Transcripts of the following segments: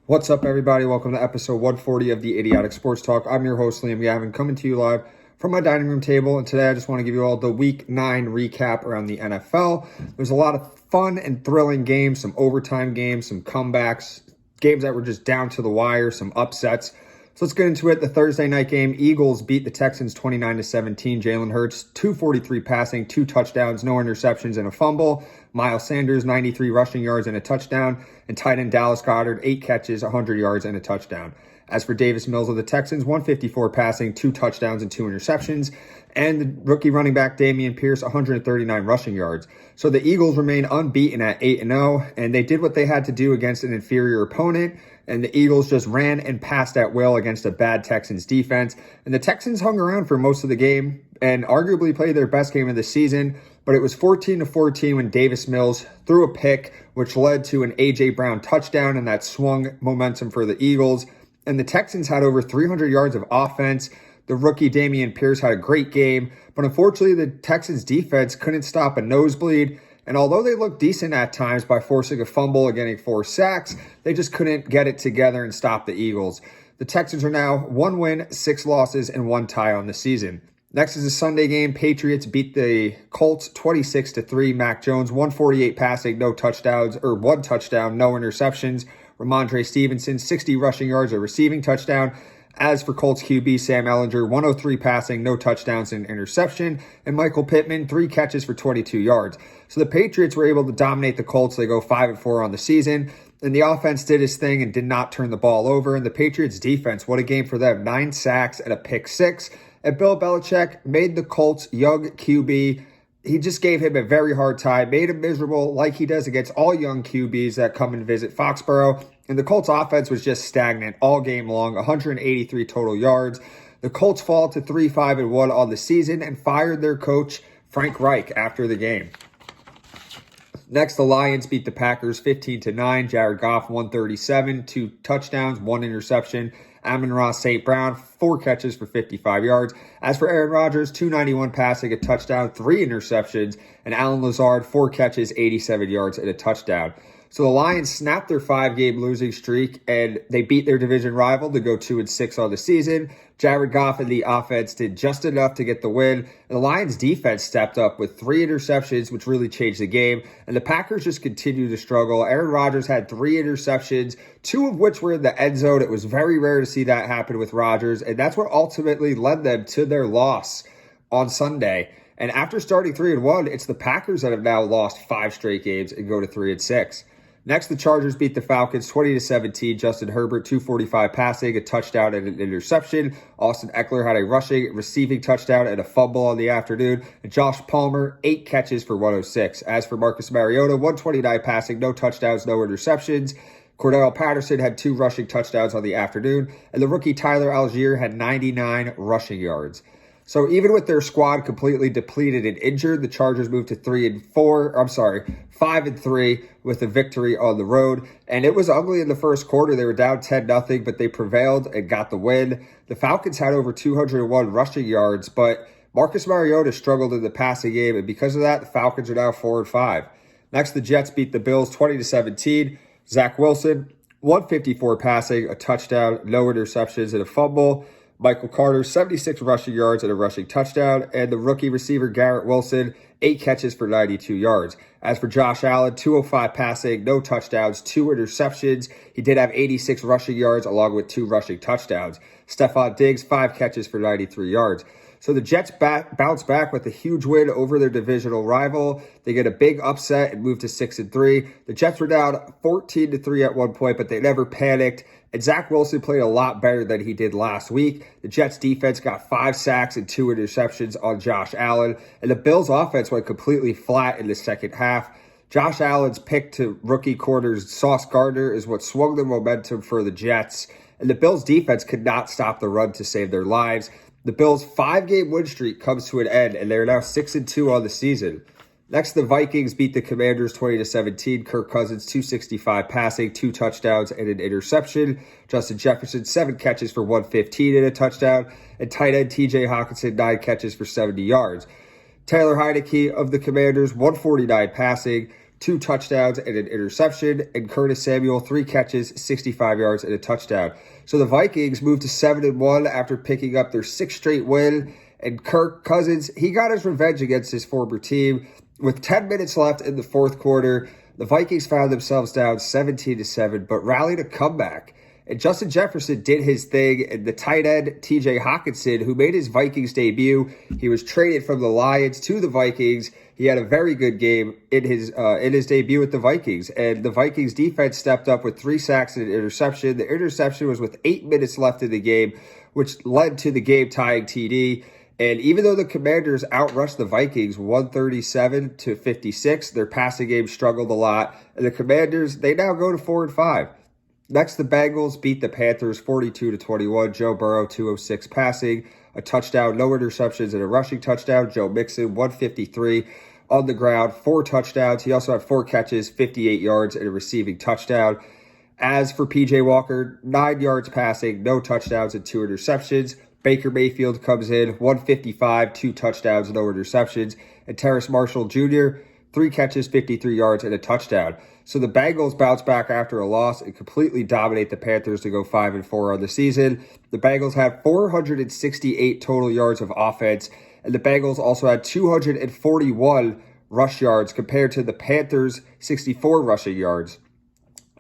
What's up, everybody? Welcome to episode 140 of the Idiotic Sports Talk. I'm your host, Liam Gavin, coming to you live from my dining room table. And today I just want to give you all the Week 9 recap around the NFL. There's a lot of fun and thrilling games, some overtime games, some comebacks, games that were just down to the wire, some upsets. So let's get into it. The Thursday night game, Eagles beat the Texans 29-17. Jalen Hurts, 243 passing, 2 touchdowns, no interceptions, and a fumble. Miles Sanders, 93 rushing yards and a touchdown. And tight end Dallas Goedert, 8 catches, 100 yards, and a touchdown. As for Davis Mills of the Texans, 154 passing, 2 touchdowns, and 2 interceptions. And the rookie running back Dameon Pierce, 139 rushing yards. So the Eagles remain unbeaten at 8-0, and they did what they had to do against an inferior opponent. And the Eagles just ran and passed at will against a bad Texans defense. And the Texans hung around for most of the game and arguably played their best game of the season. But it was 14-14 when Davis Mills threw a pick, which led to an A.J. Brown touchdown, and that swung momentum for the Eagles. And the Texans had over 300 yards of offense. The rookie Dameon Pierce had a great game. But unfortunately, the Texans defense couldn't stop a nosebleed. And although they looked decent at times by forcing a fumble and getting 4 sacks, they just couldn't get it together and stop the Eagles. The Texans are now 1 win, 6 losses, and 1 tie on the season. Next is a Sunday game. Patriots beat the Colts 26-3. Mac Jones, 148 passing, no touchdowns, or 1 touchdown, no interceptions. Ramondre Stevenson, 60 rushing yards, a receiving touchdown. As for Colts QB, Sam Ehlinger, 103 passing, no touchdowns and interception. And Michael Pittman, 3 catches for 22 yards. So the Patriots were able to dominate the Colts. They go 5-4 on the season. And the offense did his thing and did not turn the ball over. And the Patriots defense, what a game for them. 9 sacks and a pick 6. And Bill Belichick made the Colts young QB. He just gave him a very hard time, made him miserable like he does against all young QBs that come and visit Foxborough. And the Colts offense was just stagnant all game long, 183 total yards. The Colts fall to 3-5-1 on the season and fired their coach, Frank Reich, after the game. Next, the Lions beat the Packers 15-9. Jared Goff, 137, 2 touchdowns, 1 interception. Amon-Ra St. Brown, 4 catches for 55 yards. As for Aaron Rodgers, 291 passing, a touchdown, 3 interceptions. And Allen Lazard, 4 catches, 87 yards, and a touchdown. So the Lions snapped their 5-game losing streak, and they beat their division rival to go 2-6 on the season. Jared Goff and the offense did just enough to get the win. And the Lions defense stepped up with 3 interceptions, which really changed the game. And the Packers just continued to struggle. Aaron Rodgers had 3 interceptions, 2 of which were in the end zone. It was very rare to see that happen with Rodgers, and that's what ultimately led them to their loss on Sunday. And after starting 3-1, it's the Packers that have now lost 5 straight games and go to 3-6. Next, the Chargers beat the Falcons 20-17. Justin Herbert, 245 passing, a touchdown and an interception. Austin Eckler had a receiving touchdown and a fumble on the afternoon. And Josh Palmer, 8 catches for 106. As for Marcus Mariota, 129 passing, no touchdowns, no interceptions. Cordell Patterson had 2 rushing touchdowns on the afternoon. And the rookie Tyler Algier had 99 rushing yards. So even with their squad completely depleted and injured, the Chargers moved to 5-3 with a victory on the road. And it was ugly in the first quarter. They were down 10-0, but they prevailed and got the win. The Falcons had over 201 rushing yards, but Marcus Mariota struggled in the passing game. And because of that, the Falcons are now 4-5. Next, the Jets beat the Bills 20-17. Zach Wilson, 154 passing, a touchdown, no interceptions, and a fumble. Michael Carter, 76 rushing yards and a rushing touchdown. And the rookie receiver Garrett Wilson, 8 catches for 92 yards. As for Josh Allen, 205 passing, no touchdowns, 2 interceptions. He did have 86 rushing yards along with 2 rushing touchdowns. Stephon Diggs, 5 catches for 93 yards. So the Jets bounce back with a huge win over their divisional rival. They get a big upset and move to 6-3. The Jets were down 14-3 at one point, but they never panicked. And Zach Wilson played a lot better than he did last week. The Jets defense got 5 sacks and 2 interceptions on Josh Allen. And the Bills offense went completely flat in the second half. Josh Allen's pick to rookie corners Sauce Gardner is what swung the momentum for the Jets. And the Bills defense could not stop the run to save their lives. The Bills' 5-game win streak comes to an end, and they're now 6-2 on the season. Next, the Vikings beat the Commanders 20-17. Kirk Cousins, 265 passing, 2 touchdowns, and an interception. Justin Jefferson, 7 catches for 115 and a touchdown. And tight end TJ Hawkinson, 9 catches for 70 yards. Taylor Heineke of the Commanders, 149 passing, 2 touchdowns and an interception, and Curtis Samuel, 3 catches, 65 yards, and a touchdown. So the Vikings moved to 7-1 after picking up their 6th straight win, and Kirk Cousins, he got his revenge against his former team. With 10 minutes left in the fourth quarter, the Vikings found themselves down 17-7, but rallied a comeback. And Justin Jefferson did his thing, and the tight end, TJ Hawkinson, who made his Vikings debut, he was traded from the Lions to the Vikings. He had a very good game in his debut with the Vikings, and the Vikings defense stepped up with 3 sacks and an interception. The interception was with 8 minutes left in the game, which led to the game-tying TD. And even though the Commanders outrushed the Vikings 137-56, their passing game struggled a lot, and the Commanders, they now go to 4-5. Next, the Bengals beat the Panthers 42-21. Joe Burrow, 206 passing, a touchdown, no interceptions, and a rushing touchdown. Joe Mixon, 153 on the ground, 4 touchdowns. He also had 4 catches, 58 yards, and a receiving touchdown. As for P.J. Walker, 9 yards passing, no touchdowns, and 2 interceptions. Baker Mayfield comes in, 155, 2 touchdowns, no interceptions. And Terrace Marshall Jr., 3 catches, 53 yards, and a touchdown. So the Bengals bounce back after a loss and completely dominate the Panthers to go 5-4 on the season. The Bengals had 468 total yards of offense, and the Bengals also had 241 rush yards compared to the Panthers' 64 rushing yards.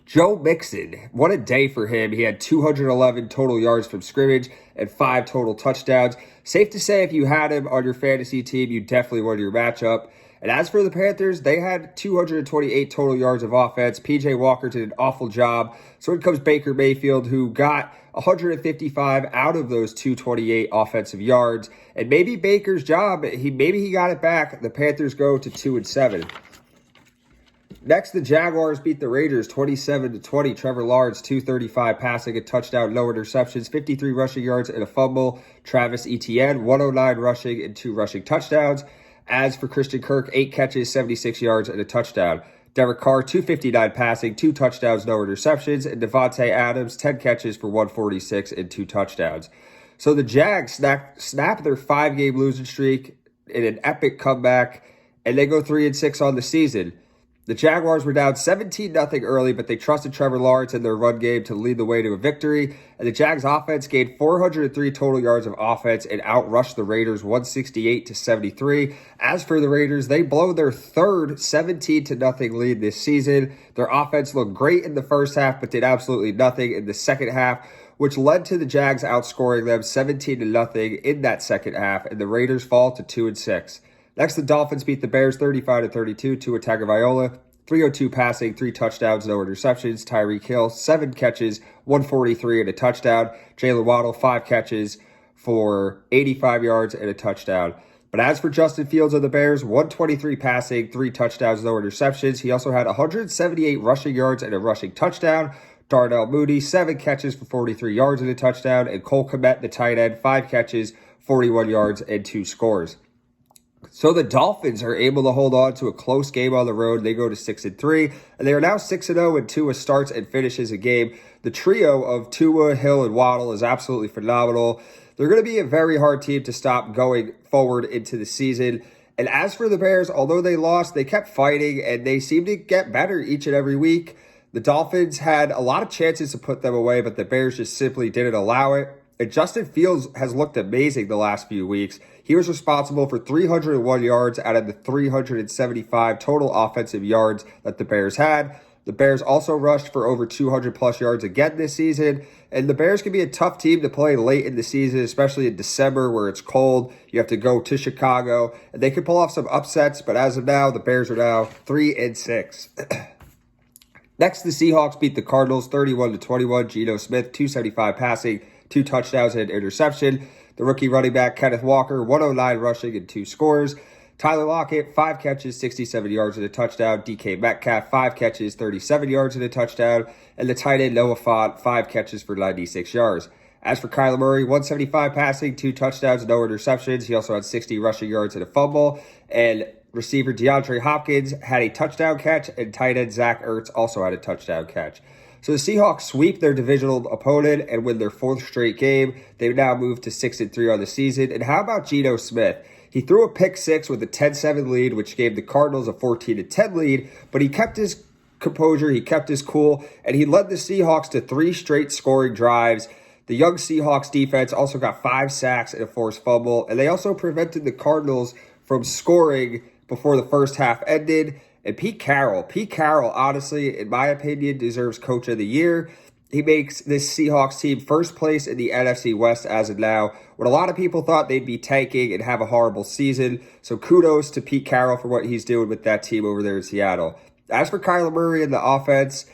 Joe Mixon, what a day for him. He had 211 total yards from scrimmage and 5 total touchdowns. Safe to say if you had him on your fantasy team, you definitely won your matchup. And as for the Panthers, they had 228 total yards of offense. P.J. Walker did an awful job. So in comes Baker Mayfield, who got 155 out of those 228 offensive yards. And maybe Baker's job, maybe he got it back. The Panthers go to 2-7. Next, the Jaguars beat the Raiders 27-20. Trevor Lawrence, 235 passing, a touchdown, no interceptions, 53 rushing yards, and a fumble. Travis Etienne, 109 rushing and 2 rushing touchdowns. As for Christian Kirk, 8 catches, 76 yards, and a touchdown. Derek Carr, 259 passing, 2 touchdowns, no interceptions. And Devontae Adams, 10 catches for 146 and 2 touchdowns. So the Jags snap their 5-game losing streak in an epic comeback, and they go 3-6 on the season. The Jaguars were down 17-0 early, but they trusted Trevor Lawrence in their run game to lead the way to a victory. And the Jags offense gained 403 total yards of offense and outrushed the Raiders 168-73. As for the Raiders, they blow their third 17-0 lead this season. Their offense looked great in the first half, but did absolutely nothing in the second half, which led to the Jags outscoring them 17-0 in that second half, and the Raiders fall to 2-6. Next, the Dolphins beat the Bears 35-32. Tua Tagovailoa, 302 passing, 3 touchdowns, no interceptions. Tyreek Hill, 7 catches, 143 and a touchdown. Jalen Waddle, 5 catches for 85 yards and a touchdown. But as for Justin Fields of the Bears, 123 passing, 3 touchdowns, no interceptions. He also had 178 rushing yards and a rushing touchdown. Darnell Mooney, 7 catches for 43 yards and a touchdown. And Cole Kmet, the tight end, 5 catches, 41 yards, and 2 scores. So the Dolphins are able to hold on to a close game on the road. They go to 6-3, and they are now 6-0 when Tua starts and finishes a game. The trio of Tua, Hill, and Waddle is absolutely phenomenal. They're going to be a very hard team to stop going forward into the season. And as for the Bears, although they lost, they kept fighting, and they seem to get better each and every week. The Dolphins had a lot of chances to put them away, but the Bears just simply didn't allow it. And Justin Fields has looked amazing the last few weeks. He was responsible for 301 yards out of the 375 total offensive yards that the Bears had. The Bears also rushed for over 200-plus yards again this season. And the Bears can be a tough team to play late in the season, especially in December where it's cold. You have to go to Chicago. And they can pull off some upsets, but as of now, the Bears are now 3-6. Next, the Seahawks beat the Cardinals 31-21. Geno Smith, 275 passing, 2 touchdowns and an interception. The rookie running back, Kenneth Walker, 109 rushing and 2 scores. Tyler Lockett, 5 catches, 67 yards and a touchdown. DK Metcalf, 5 catches, 37 yards and a touchdown. And the tight end, Noah Fant, 5 catches for 96 yards. As for Kyler Murray, 175 passing, 2 touchdowns, no interceptions. He also had 60 rushing yards and a fumble. And receiver DeAndre Hopkins had a touchdown catch, and tight end Zach Ertz also had a touchdown catch. So the Seahawks sweep their divisional opponent and win their 4th straight game. They've now moved to 6-3 on the season. And how about Geno Smith? He threw a pick six with a 10-7 lead, which gave the Cardinals a 14-10 lead, but he kept his composure, he kept his cool, and he led the Seahawks to 3 straight scoring drives. The young Seahawks defense also got 5 sacks and a forced fumble, and they also prevented the Cardinals from scoring before the first half ended. And Pete Carroll, honestly, in my opinion, deserves Coach of the Year. He makes this Seahawks team first place in the NFC West as of now, when a lot of people thought they'd be tanking and have a horrible season. So kudos to Pete Carroll for what he's doing with that team over there in Seattle. As for Kyler Murray and the offense,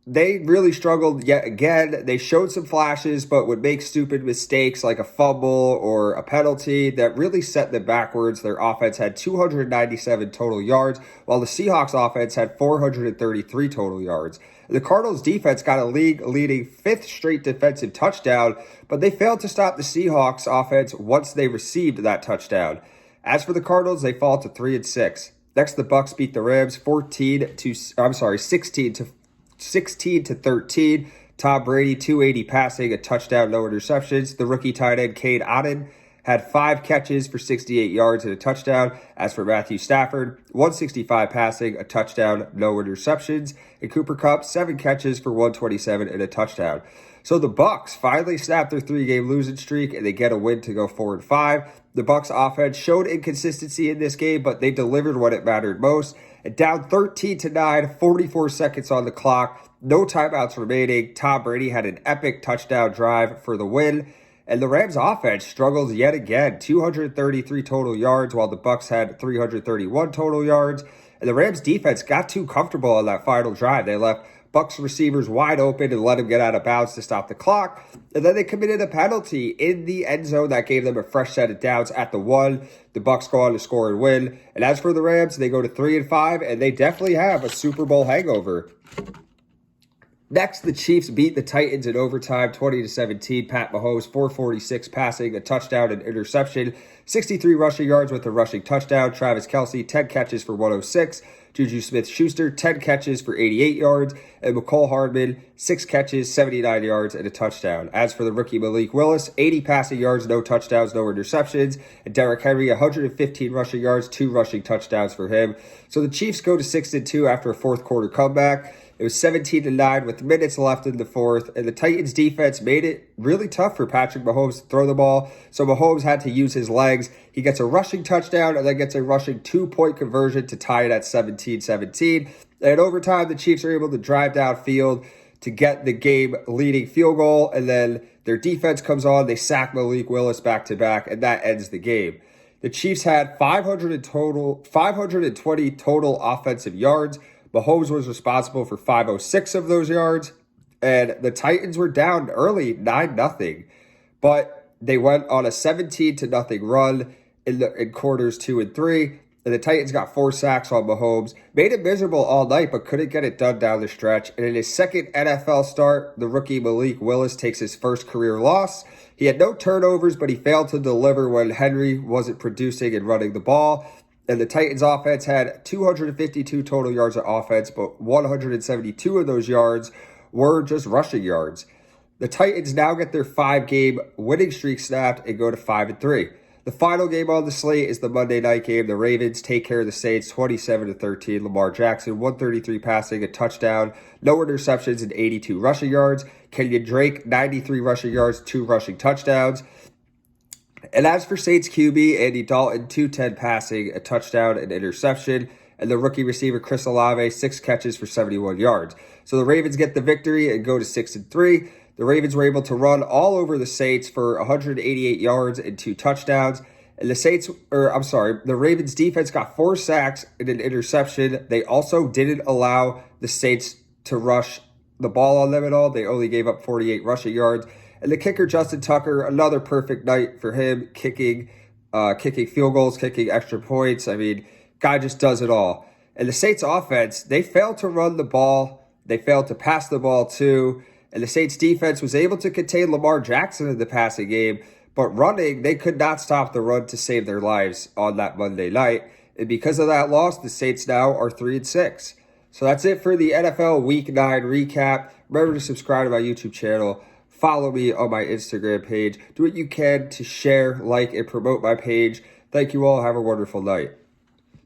they really struggled yet again. They showed some flashes, but would make stupid mistakes like a fumble or a penalty that really set them backwards. Their offense had 297 total yards, while the Seahawks offense had 433 total yards. The Cardinals defense got a league-leading 5th straight defensive touchdown, but they failed to stop the Seahawks offense once they received that touchdown. As for the Cardinals, they fall to 3-6. Next, the Bucs beat the Rams 16 to 13. Tom Brady, 280 passing, a touchdown, no interceptions. The rookie tight end, Cade Otton, had 5 catches for 68 yards and a touchdown. As for Matthew Stafford, 165 passing, a touchdown, no interceptions. And Cooper Kupp, 7 catches for 127 and a touchdown. So the Bucs finally snapped their 3-game losing streak, and they get a win to go 4-5. The Bucs offense showed inconsistency in this game, but they delivered when it mattered most. And down 13-9, 44 seconds on the clock, no timeouts remaining. Tom Brady had an epic touchdown drive for the win. And the Rams offense struggled yet again, 233 total yards, while the Bucs had 331 total yards. And the Rams defense got too comfortable on that final drive. They left Bucs receivers wide open and let him get out of bounds to stop the clock. And then they committed a penalty in the end zone that gave them a fresh set of downs at the 1. The Bucs go on to score and win. And as for the Rams, they go to 3-5, and they definitely have a Super Bowl hangover. Next, the Chiefs beat the Titans in overtime, 20-17. Pat Mahomes, 446 passing, a touchdown and interception, 63 rushing yards with a rushing touchdown. Travis Kelce, 10 catches for 106. Juju Smith-Schuster, 10 catches for 88 yards. And McCole Hardman, 6 catches, 79 yards, and a touchdown. As for the rookie Malik Willis, 80 passing yards, no touchdowns, no interceptions. And Derrick Henry, 115 rushing yards, 2 rushing touchdowns for him. So the Chiefs go to 6-2 after a fourth quarter comeback. It was 17-9 with minutes left in the fourth, and the Titans defense made it really tough for Patrick Mahomes to throw the ball, so Mahomes had to use his legs. He gets a rushing touchdown and then gets a rushing 2-point conversion to tie it at 17-17. And in overtime, the Chiefs are able to drive downfield to get the game-leading field goal, and then their defense comes on. They sack Malik Willis back-to-back, and that ends the game. The Chiefs had 520 total offensive yards. Mahomes was responsible for 506 of those yards, and the Titans were down early 9-0, but they went on a 17-0 run in quarters 2 and 3, and the Titans got 4 sacks on Mahomes, made it miserable all night, but couldn't get it done down the stretch. And in his second NFL start, the rookie Malik Willis takes his first career loss. He had no turnovers, but he failed to deliver when Henry wasn't producing and running the ball. And the Titans offense had 252 total yards of offense, but 172 of those yards were just rushing yards. The Titans now get their 5-game winning streak snapped and go to 5-3. The final game on the slate is the Monday night game. The Ravens take care of the Saints 27-13. Lamar Jackson, 133 passing, a touchdown, no interceptions, and 82 rushing yards. Kenyon Drake, 93 rushing yards, 2 rushing touchdowns. And as for Saints QB, Andy Dalton, 210 passing, a touchdown, and interception. And the rookie receiver, Chris Olave, 6 catches for 71 yards. So the Ravens get the victory and go to 6-3. The Ravens were able to run all over the Saints for 188 yards and 2 touchdowns. And the Ravens defense got 4 sacks and an interception. They also didn't allow the Saints to rush the ball on them at all. They only gave up 48 rushing yards. And the kicker, Justin Tucker, another perfect night for him, kicking field goals, kicking extra points. I mean, guy just does it all. And the Saints offense, they failed to run the ball. They failed to pass the ball too. And the Saints defense was able to contain Lamar Jackson in the passing game. But running, they could not stop the run to save their lives on that Monday night. And because of that loss, the Saints now are 3-6. So that's it for the NFL Week 9 recap. Remember to subscribe to my YouTube channel. Follow me on my Instagram page. Do what you can to share, like, and promote my page. Thank you all. Have a wonderful night.